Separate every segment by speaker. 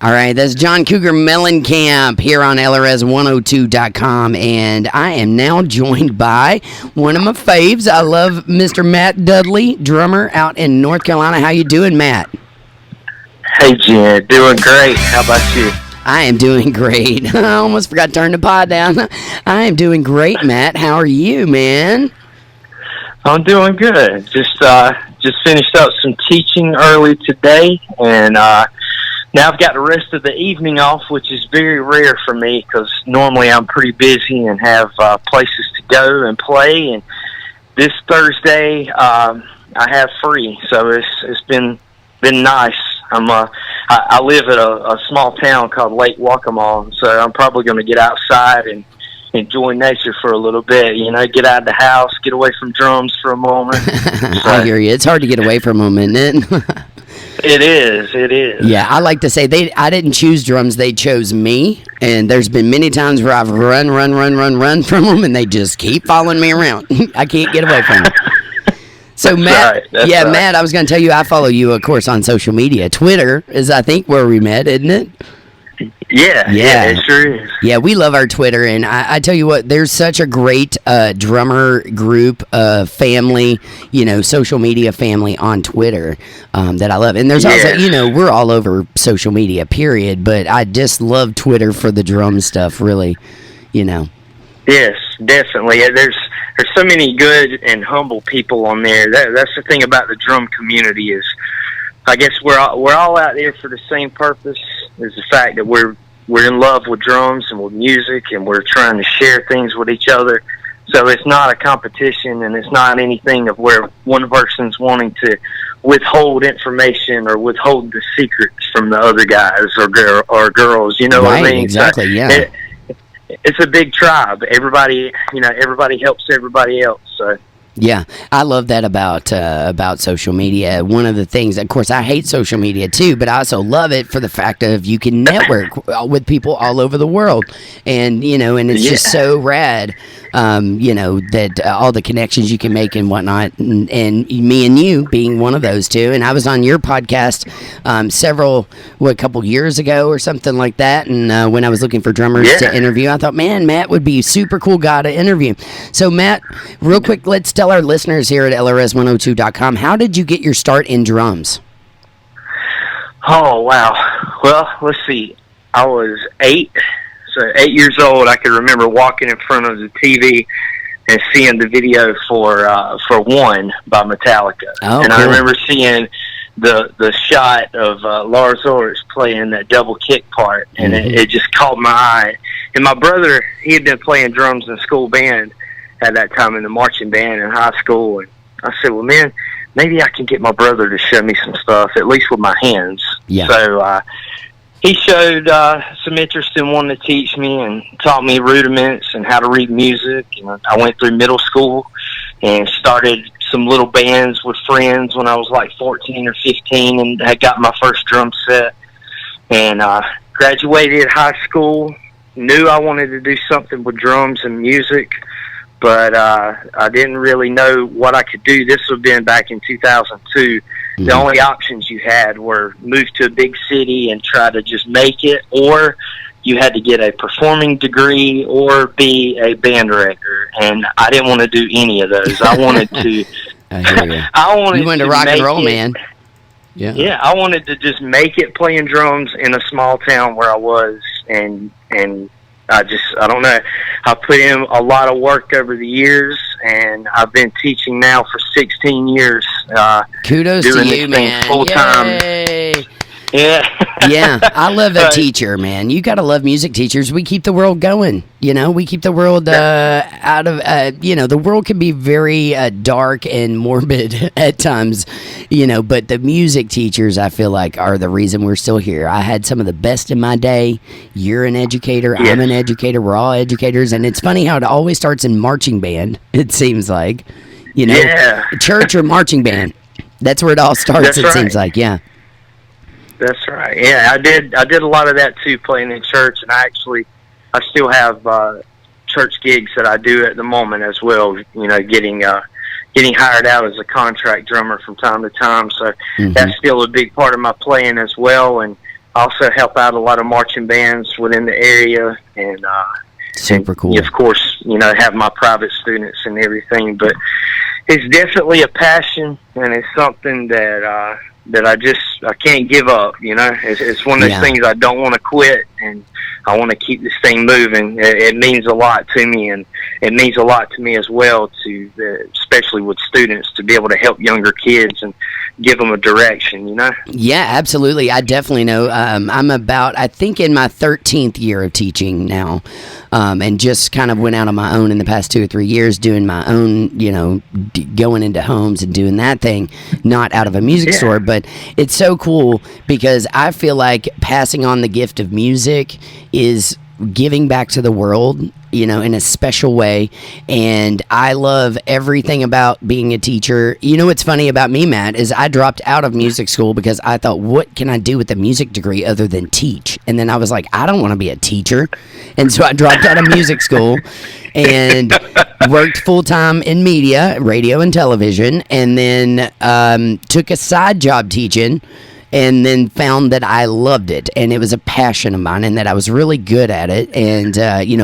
Speaker 1: All right, that's John Cougar Mellencamp here on LRS102.com, and I am now joined by one of my faves. I love Mr. Matt Dudley, drummer out in North Carolina. How you doing, Matt?
Speaker 2: Hey, Jen. Doing great. How about you?
Speaker 1: I am doing great. I almost forgot to turn the pod down. I am doing great, Matt. How are you, man?
Speaker 2: I'm doing good. Just finished up some teaching early today, and now I've got the rest of the evening off, which is very rare for me because normally I'm pretty busy and have places to go and play. And this Thursday I have free, so it's been nice. I live at a small town called Lake Waccamaw, so I'm probably going to get outside and enjoy nature for a little bit, get out of the house, get away from drums for a moment.
Speaker 1: I hear you. It's hard to get away from them, isn't it?
Speaker 2: It is.
Speaker 1: Yeah, I like to say I didn't choose drums, they chose me, and there's been many times where I've run from them, and they just keep following me around. I can't get away from them. So, Matt,
Speaker 2: right.
Speaker 1: Matt, I was going to tell you, I follow you, of course, on social media. Twitter is, I think, where we met, isn't it?
Speaker 2: Yeah, it sure is.
Speaker 1: Yeah, we love our Twitter, and I tell you what, there's such a great drummer group, family, social media family on Twitter that I love. And there's also, we're all over social media, period, but I just love Twitter for the drum stuff, really,
Speaker 2: Yes, definitely. There's so many good and humble people on there. That's the thing about the drum community is, I guess we're all out there for the same purpose. Is the fact that we're in love with drums and with music, and we're trying to share things with each other. So it's not a competition, and it's not anything of where one person's wanting to withhold information or withhold the secrets from the other guys or girls. You know what I mean?
Speaker 1: Exactly. Yeah.
Speaker 2: It's a big tribe. Everybody helps everybody else. So.
Speaker 1: Yeah, I love that about social media. One of the things, of course, I hate social media too, but I also love it for the fact of you can network with people all over the world, and and it's just so rad, that all the connections you can make and whatnot, and me and you being one of those two. And I was on your podcast a couple years ago or something like that, and when I was looking for drummers to interview, I thought, man, Matt would be a super cool guy to interview. So, Matt, real quick, let's tell our listeners here at LRS102.com, how did you get your start in drums?
Speaker 2: Oh, wow. Well, let's see. I was 8. So 8 years old, I could remember walking in front of the TV and seeing the video for One by Metallica.
Speaker 1: Oh,
Speaker 2: and
Speaker 1: cool.
Speaker 2: I remember seeing the shot of Lars Ulrich playing that double kick part, and it just caught my eye. And my brother, he had been playing drums in school band at that time, in the marching band in high school, and I said, well, man, maybe I can get my brother to show me some stuff, at least with my hands.
Speaker 1: Yeah.
Speaker 2: So he showed some interest in wanting to teach me and taught me rudiments and how to read music. And I went through middle school and started some little bands with friends when I was like 14 or 15, and I got my first drum set, and graduated high school, knew I wanted to do something with drums and music, but I didn't really know what I could do. This would have been back in 2002. The only options you had were move to a big city and try to just make it, or you had to get a performing degree or be a band director. And I didn't want to do any of those. I wanted to.
Speaker 1: You wanted to rock and roll, man.
Speaker 2: Yeah, I wanted to just make it playing drums in a small town where I was, and I don't know. I put in a lot of work over the years, and I've been teaching now for 16 years.
Speaker 1: Kudos
Speaker 2: doing
Speaker 1: to you, man.
Speaker 2: Full time. Yeah.
Speaker 1: Yeah, I love a teacher, man. You got to love music teachers. We keep the world going. We keep the world out of, the world can be very dark and morbid at times, but the music teachers, I feel like, are the reason we're still here. I had some of the best in my day. You're an educator. Yes. I'm an educator. We're all educators. And it's funny how it always starts in marching band, it seems like, church or marching band. That's where it all starts, seems like, yeah.
Speaker 2: That's right. Yeah, I did a lot of that too, playing in church, and I still have church gigs that I do at the moment as well. Getting hired out as a contract drummer from time to time. So that's still a big part of my playing as well. And also help out a lot of marching bands within the area, and
Speaker 1: super cool.
Speaker 2: Of course, have my private students and everything. But it's definitely a passion, and it's something that I can't give up. It's one of those things I don't want to quit, and I want to keep this thing moving. It means a lot to me, and it means a lot to me as well, especially with students, to be able to help younger kids and give them a direction,
Speaker 1: Yeah, absolutely. I definitely know. I'm I think in my 13th year of teaching now, and just kind of went out on my own in the past 2 or 3 years doing my own, going into homes and doing that thing, not out of a music store. But it's so cool because I feel like passing on the gift of music is giving back to the world, in a special way. And I love everything about being a teacher. What's funny about me, Matt, is I dropped out of music school because I thought, what can I do with a music degree other than teach? And then I was like, I don't want to be a teacher. And so I dropped out of music school and worked full-time in media, radio and television, and then took a side job teaching, and then found that I loved it, and it was a passion of mine, and that I was really good at it, and,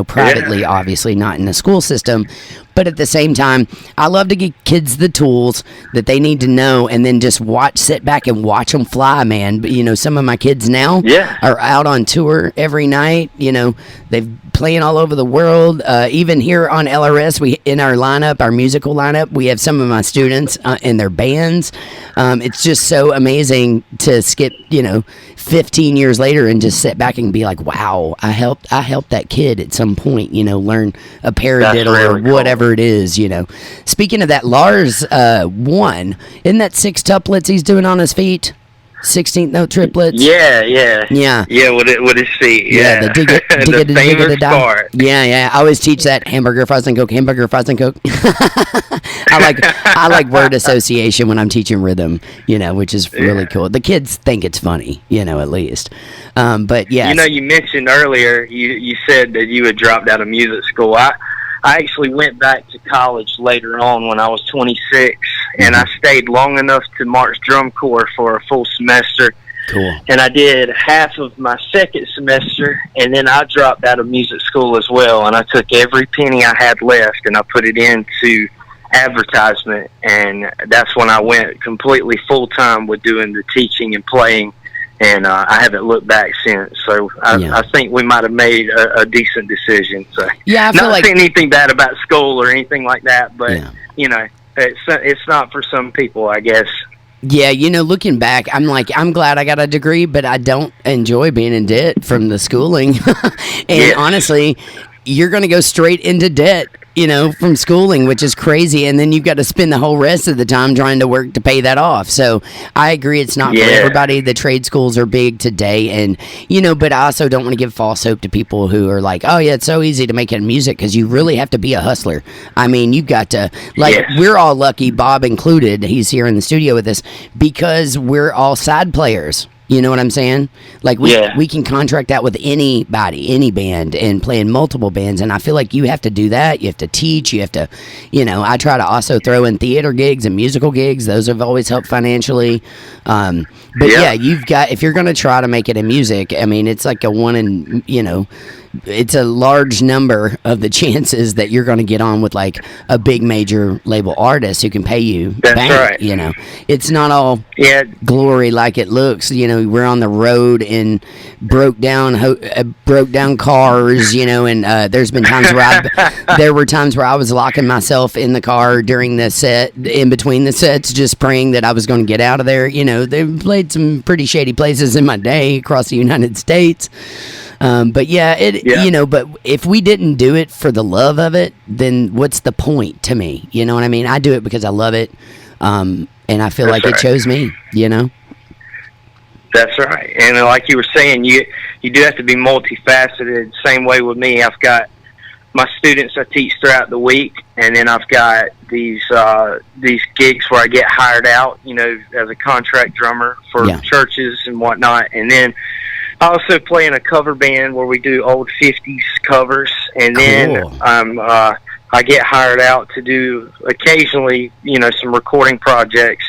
Speaker 1: privately, obviously, not in the school system, but at the same time, I love to give kids the tools that they need to know, and then just sit back and watch them fly, man. But, some of my kids now are out on tour every night. They've playing all over the world. Even here on LRS, in our lineup, our musical lineup, we have some of my students in their bands. It's just so amazing to skip, 15 years later and just sit back and be like, wow, I helped that kid at some point, learn a paradiddle or whatever it is, Speaking of that, Lars won. Isn't that 6 tuplets he's doing on his feet? 16th note triplets.
Speaker 2: Yeah. With his feet. Yeah,
Speaker 1: the dig it,
Speaker 2: the famous part.
Speaker 1: Yeah. I always teach that hamburger, fries, and Coke. I like word association when I'm teaching rhythm. Which is really cool. The kids think it's funny. At least. But yeah.
Speaker 2: You mentioned earlier. You said that you had dropped out of music school. I actually went back to college later on when I was 26. And I stayed long enough to march drum corps for a full semester.
Speaker 1: Cool.
Speaker 2: And I did half of my second semester, and then I dropped out of music school as well. And I took every penny I had left, and I put it into advertisement. And that's when I went completely full-time with doing the teaching and playing. And I haven't looked back since. So I think we might have made a decent decision. So
Speaker 1: I feel
Speaker 2: not saying anything bad about school or anything like that, but, it's not for some people, I guess.
Speaker 1: Yeah, looking back, I'm glad I got a degree, but I don't enjoy being in debt from the schooling. And honestly, you're going to go straight into debt, from schooling, which is crazy. And then you've got to spend the whole rest of the time trying to work to pay that off. So I agree, it's not for everybody. The trade schools are big today. And, but I also don't want to give false hope to people who are like, oh, yeah, it's so easy to make it in music, because you really have to be a hustler. I mean, you've got to, we're all lucky, Bob included, he's here in the studio with us, because we're all side players. You know what I'm saying? We can contract out with anybody, any band, and play in multiple bands. And I feel like you have to do that. You have to teach. You have to, I try to also throw in theater gigs and musical gigs. Those have always helped financially. You've got, if you're going to try to make it in music, I mean, it's like it's a large number of the chances that you're going to get on with a big major label artist who can pay you.
Speaker 2: That's right.
Speaker 1: It's not all glory like it looks. We're on the road in broke down cars. And there's been times where I was locking myself in the car during the set, in between the sets, just praying that I was going to get out of there. They've played some pretty shady places in my day across the United States. But if we didn't do it for the love of it, then what's the point to me? You know what I mean? I do it because I love it. And I feel it chose me,
Speaker 2: That's right. And like you were saying, you do have to be multifaceted. Same way with me. I've got my students I teach throughout the week, and then I've got these gigs where I get hired out, as a contract drummer for churches and whatnot. And then I also play in a cover band where we do old 50s covers, and then I get hired out to do occasionally, some recording projects,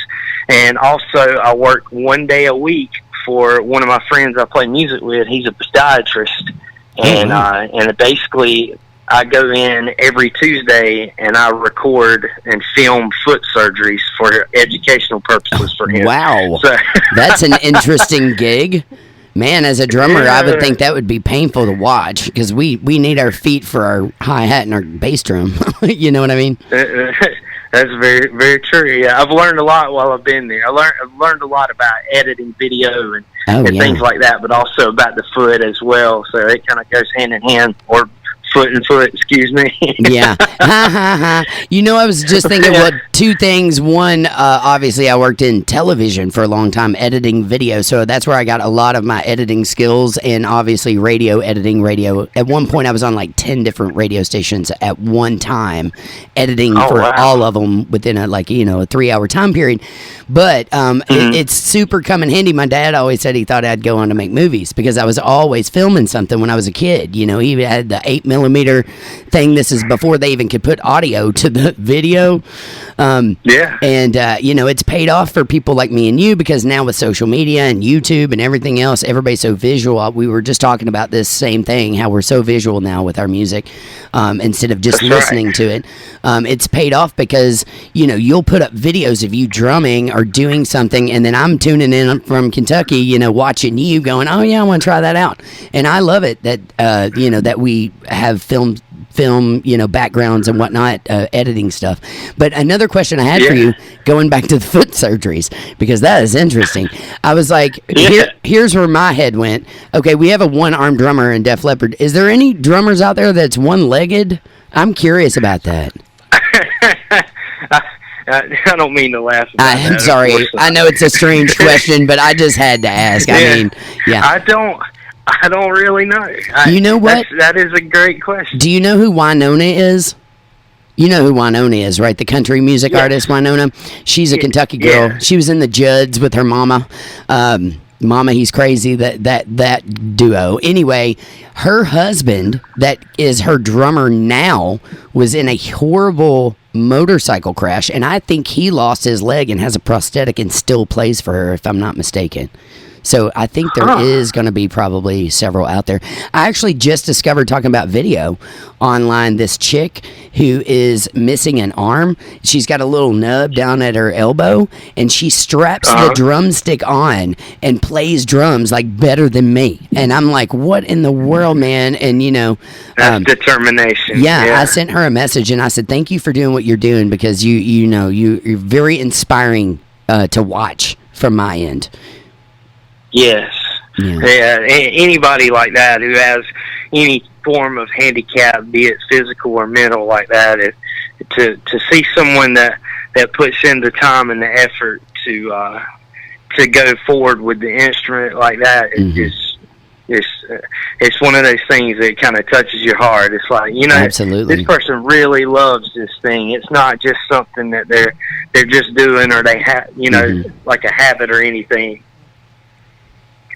Speaker 2: and also I work one day a week for one of my friends I play music with. He's a podiatrist, and basically I go in every Tuesday and I record and film foot surgeries for educational purposes for him.
Speaker 1: Wow,
Speaker 2: so,
Speaker 1: that's an interesting gig. Man, as a drummer, I would think that would be painful to watch because we need our feet for our hi-hat and our bass drum. You know what I mean?
Speaker 2: That's very, very true. Yeah, I've learned a lot while I've been there. I've learned a lot about editing video and things like that, but also about the foot as well. So it kind of goes hand in hand, or foot and foot, excuse me.
Speaker 1: Yeah. You know, I was just thinking, well, two things. One, obviously, I worked in television for a long time, editing video, so that's where I got a lot of my editing skills, and obviously editing radio. At one point, I was on like 10 different radio stations at one time, editing all of them within a 3-hour time period. But it's super come in handy. My dad always said he thought I'd go on to make movies because I was always filming something when I was a kid. You know, he had the 8mm thing. This is before they even could put audio to the video. And it's paid off for people like me and you, because now with social media and YouTube and everything else, everybody's so visual. We were just talking about this same thing, how we're so visual now with our music, instead of just listening to it. It's paid off because, you'll put up videos of you drumming or doing something, and then I'm tuning in from Kentucky, watching you going, oh yeah, I want to try that out. And I love it that, that we have film, backgrounds and whatnot, editing stuff. But another question I had for you, going back to the foot surgeries, because that is interesting. I was like, here's where my head went. Okay, we have a one-armed drummer in Def Leppard. Is there any drummers out there that's one-legged? I'm curious about that.
Speaker 2: I don't mean to laugh about
Speaker 1: I'm sorry. I know it's a strange question, but I just had to ask.
Speaker 2: I don't really know.
Speaker 1: You know what?
Speaker 2: That is a great question.
Speaker 1: Do you know who Wynonna is? You know who Wynonna is, right? The country music artist Wynonna. She's a Kentucky girl. Yeah. She was in the Judds with her mama. Mama, He's Crazy, that duo. Anyway, her husband, that is her drummer now, was in a horrible motorcycle crash, and I think he lost his leg and has a prosthetic and still plays for her, if I'm not mistaken. So I think there is going to be probably several out there. I actually just discovered, talking about video online, this chick who is missing an arm. She's got a little nub down at her elbow, and she straps the drumstick on and plays drums like better than me. And I'm like, what in the world, man? And
Speaker 2: that's determination.
Speaker 1: Yeah, I sent her a message and I said, thank you for doing what you're doing, because you're very inspiring to watch from my end.
Speaker 2: Yes. Yeah. Anybody like that who has any form of handicap, be it physical or mental, like that, to see someone that puts in the time and the effort to go forward with the instrument like that, it's one of those things that kind of touches your heart. It's like,
Speaker 1: absolutely,
Speaker 2: this person really loves this thing. It's not just something that they're just doing, or they have like a habit or anything.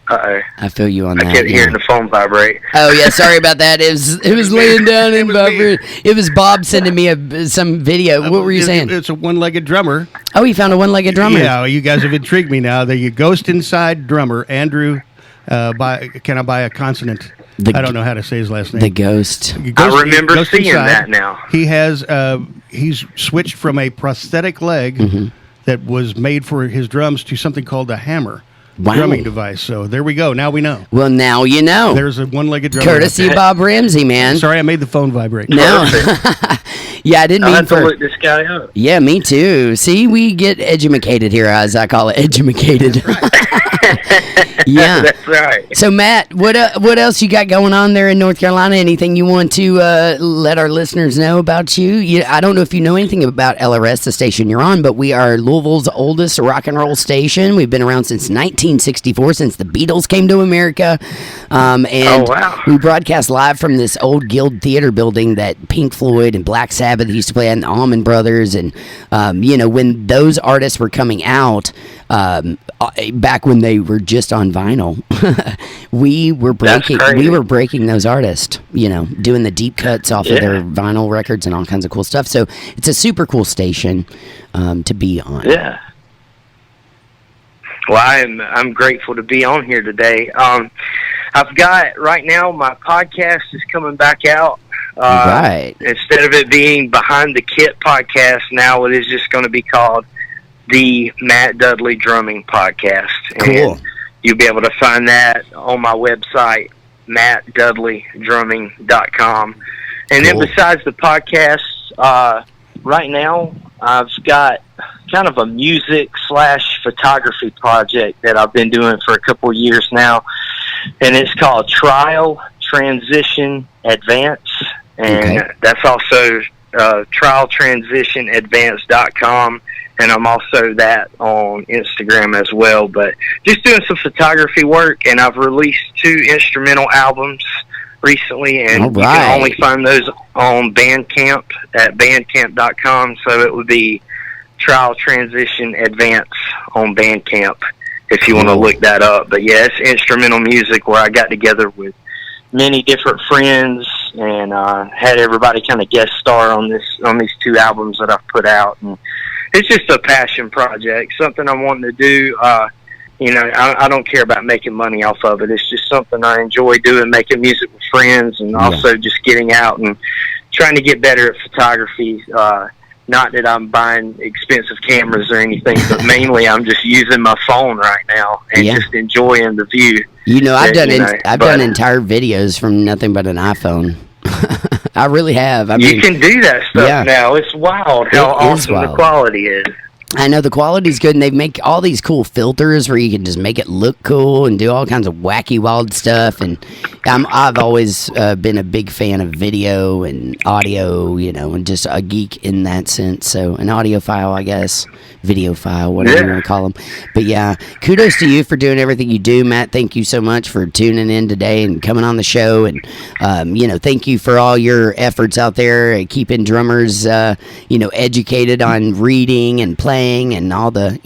Speaker 1: I feel you on that.
Speaker 2: I kept hearing the phone vibrate.
Speaker 1: Oh yeah, sorry about that. It was laying down and vibrating. It was Bob sending me some video. What were you saying?
Speaker 3: It's a one-legged drummer.
Speaker 1: Oh, he found a one-legged drummer.
Speaker 3: Yeah, you guys have intrigued me now. The Ghost Inside drummer, Andrew. Can I buy a consonant? I don't know how to say his last name.
Speaker 1: The Ghost.
Speaker 2: I remember seeing that now.
Speaker 3: He has he's switched from a prosthetic leg that was made for his drums to something called a hammer.
Speaker 1: Wow.
Speaker 3: Drumming device. So there we go. Now we know.
Speaker 1: Well, now you know.
Speaker 3: There's a one-legged drummer.
Speaker 1: Courtesy Bob Ramsey, man.
Speaker 3: Sorry, I made the phone vibrate.
Speaker 1: No. Yeah, I didn't mean
Speaker 2: have to look this guy up.
Speaker 1: Yeah, me too. See, we get edumacated here, as I call it, edumacated. Yeah,
Speaker 2: that's right.
Speaker 1: So, Matt, what else you got going on there in North Carolina? Anything you want to let our listeners know about you? I don't know if you know anything about LRS, the station you're on, but we are Louisville's oldest rock and roll station. We've been around since 1964, since the Beatles came to America. And we broadcast live from this old Guild Theater building that Pink Floyd and Black Sabbath used to play at, and the Allman Brothers. And, when those artists were coming out, back when they were just on vinyl, we were breaking those artists, doing the deep cuts off of their vinyl records and all kinds of cool stuff. So it's a super cool station to be on.
Speaker 2: Yeah. Well, I'm grateful to be on here today. I've got right now my podcast is coming back out.
Speaker 1: Right.
Speaker 2: Instead of it being Behind the Kit podcast, now it is just going to be called the Matt Dudley Drumming Podcast.
Speaker 1: Cool.
Speaker 2: And you'll be able to find that on my website, mattdudleydrumming.com. And then besides the podcast, right now I've got kind of a music/photography project that I've been doing for a couple of years now, and it's called Trial Transition Advance, and that's also trialtransitionadvance.com, and I'm also that on Instagram as well. But just doing some photography work, and I've released 2 instrumental albums recently, and you can only find those on Bandcamp at bandcamp.com, so it would be Trial Transition Advance on Bandcamp if you want to look that up. But yeah, it's instrumental music where I got together with many different friends and had everybody kind of guest star on these 2 albums that I've put out. And it's just a passion project, something I'm wanting to do. I don't care about making money off of it. It's just something I enjoy doing, making music with friends, and also just getting out and trying to get better at photography. Not that I'm buying expensive cameras or anything, but mainly I'm just using my phone right now and just enjoying the view.
Speaker 1: I've done entire videos from nothing but an iPhone. I really have.
Speaker 2: You can do that stuff now. It's wild how awesome the quality is.
Speaker 1: I know the quality's good, and they make all these cool filters where you can just make it look cool and do all kinds of wacky, wild stuff. And I've always been a big fan of video and audio, and just a geek in that sense. So an audiophile, I guess, videophile, whatever you want to call them. But yeah, kudos to you for doing everything you do, Matt. Thank you so much for tuning in today and coming on the show. And thank you for all your efforts out there at keeping drummers, educated on reading and playing. And all the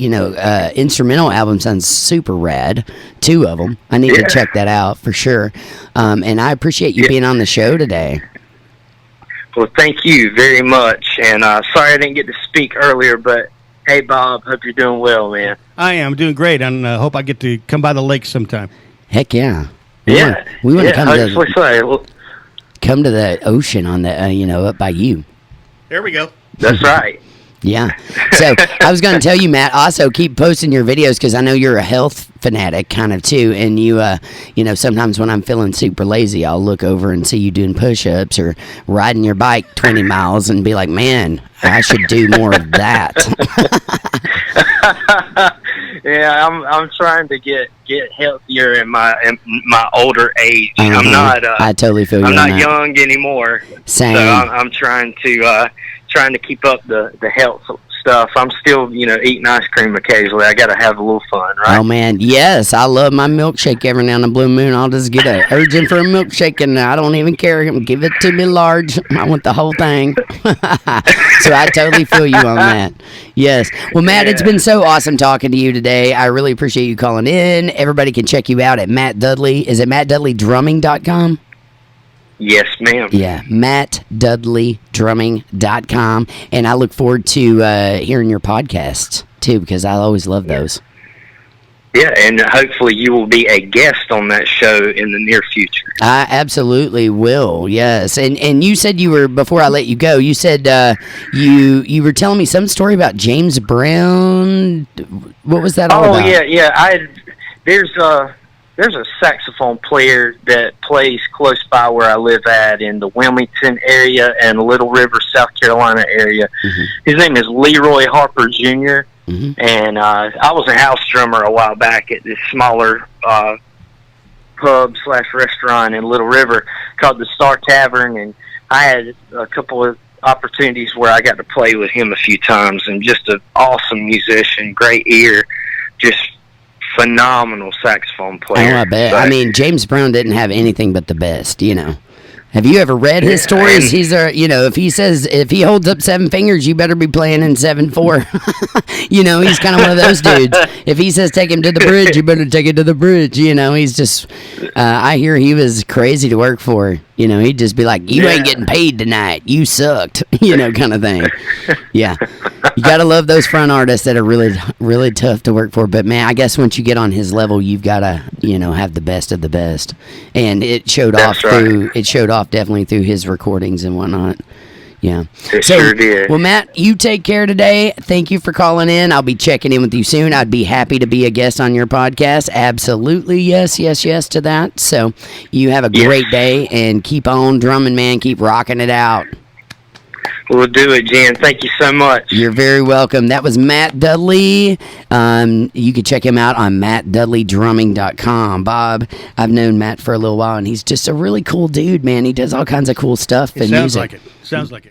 Speaker 1: instrumental album sounds super rad. 2 of them. I need to check that out for sure. And I appreciate you being on the show today.
Speaker 2: Well, thank you very much. And sorry I didn't get to speak earlier, but hey, Bob, hope you're doing well, man.
Speaker 3: I am doing great, and hope I get to come by the lake sometime.
Speaker 1: Heck yeah.
Speaker 2: We want to
Speaker 1: come to the ocean on the up by you.
Speaker 3: There we go.
Speaker 2: That's right.
Speaker 1: Yeah. So I was going to tell you, Matt, also keep posting your videos because I know you're a health fanatic kind of too. And you sometimes when I'm feeling super lazy, I'll look over and see you doing push-ups or riding your bike 20 miles and be like, man, I should do more of that.
Speaker 2: Yeah, I'm trying to get healthier in my older age. I'm not.
Speaker 1: I totally feel you.
Speaker 2: I'm not young anymore.
Speaker 1: Same.
Speaker 2: So I'm trying to keep up the health stuff. I'm still eating ice cream occasionally. I got to have a little fun, right?
Speaker 1: Oh man, yes, I love my milkshake every now and then. Blue moon, I'll just get a urging for a milkshake, and I don't even care. Give it to me large. I want the whole thing. So I totally feel you on that. Yes. Well, Matt, it's been so awesome talking to you today. I really appreciate you calling in. Everybody can check you out at Matt Dudley. Is it mattdudleydrumming.com?
Speaker 2: Yes, ma'am.
Speaker 1: Yeah, mattdudleydrumming.com. And I look forward to hearing your podcasts, too, because I always love those.
Speaker 2: Yeah, and hopefully you will be a guest on that show in the near future.
Speaker 1: I absolutely will, yes. And you said you were, before I let you go, you said you were telling me some story about James Brown. What was that all about?
Speaker 2: Oh, yeah. There's a saxophone player that plays close by where I live at in the Wilmington area and Little River, South Carolina area. Mm-hmm. His name is Leroy Harper Jr., and I was a house drummer a while back at this smaller pub/restaurant in Little River called the Star Tavern, and I had a couple of opportunities where I got to play with him a few times, and just an awesome musician, great ear, just phenomenal saxophone player.
Speaker 1: Oh, I bet. I mean, James Brown didn't have anything but the best, Have you ever read his stories?
Speaker 2: And
Speaker 1: He's if he holds up 7 fingers, you better be playing in 7/4. He's kind of one of those dudes. If he says take him to the bridge, you better take it to the bridge. He's just. I hear he was crazy to work for. He'd just be like, "You ain't getting paid tonight. You sucked." Kind of thing. Yeah, you gotta love those front artists that are really, really tough to work for. But man, I guess once you get on his level, you've gotta, have the best of the best. And it showed off definitely through his recordings and whatnot. Yeah.
Speaker 2: It sure did.
Speaker 1: Well, Matt, you take care today. Thank you for calling in. I'll be checking in with you soon. I'd be happy to be a guest on your podcast. Absolutely. Yes to that. So you have a great day and keep on drumming, man. Keep rocking it out.
Speaker 2: We'll do it, Jen. Thank you so much.
Speaker 1: You're very welcome. That was Matt Dudley. You can check him out on mattdudleydrumming.com. Bob, I've known Matt for a little while, and he's just a really cool dude, man. He does all kinds of cool stuff and music.
Speaker 3: Sounds like it.